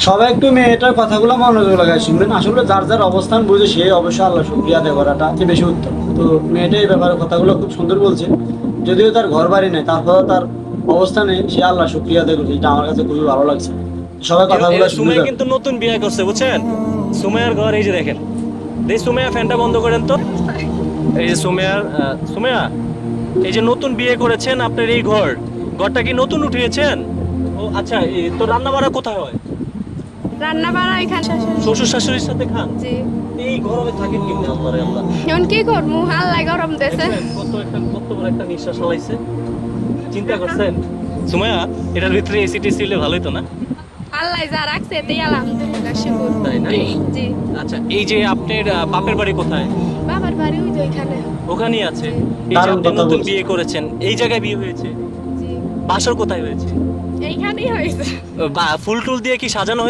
সবাই একটু মেয়েটার কথাগুলো মনোযোগ লাগায় শুনবেন। আসলে যার যার অবস্থান বুঝে সে অবশ্যই আল্লাহ শুকরিয়া আদায় করাটা কি বেশি উত্তম। তো মেয়েটা এই ব্যাপারে কথাগুলো খুব সুন্দর বলছে, যদিও তার ঘর বাড়ি নেই, তারপরেও তার অবস্থানে সে আল্লাহ শুকরিয়া আদায় করছে, এটা আমার কাছে খুবই ভালো লাগছে। সবাই কথাগুলো শুনে সুমাইয়া যাবে। কিন্তু নতুন বিয়ে করছে বুঝছেন। সুমাইয়ার ঘর এই যে দেখেন। সুমাইয়া ফ্যানটা বন্ধ করেন তো। এই যে সুমাইয়া এই যে নতুন বিয়ে করেছেন, আপনার এই ঘরটা কি নতুন উঠিয়েছেন? ও আচ্ছা, তো রান্না বাড়া কোথায় হয়? রান্না বাড়া এখানে শ্বশুর শাশুড়ির সাথে খান? জি। এই গরমে থাকেন কেমনে আল্লাহরে আল্লাহ? এখন কি করবো, আল্লাহ গরম দেশে। দেখছেন কত বড় একটা নিঃশ্বাস ফলাইছে। চিন্তা করছেন সুমাইয়া, এটার ভিতরে এসি টেসি হলে ভালোই তো না? আল্লাহ যা রাখছে এতেই আলহামদুলিল্লাহ শুকুর। তাই না? জি। আচ্ছা, এই যে আপনার বাপের বাড়ি কোথায়? বাবার বাড়ি ওই তো এখানে। ওখানেই আছে। এই যে দারুণ আপনি কথা নতুন বলছেন। বিয়ে করেছেন, এই জায়গায় বিয়ে হয়েছে? জি। বাসর কোথায় হয়েছে? এইখানেই হয়েছে। ফুল টুল দিয়ে কি সাজানো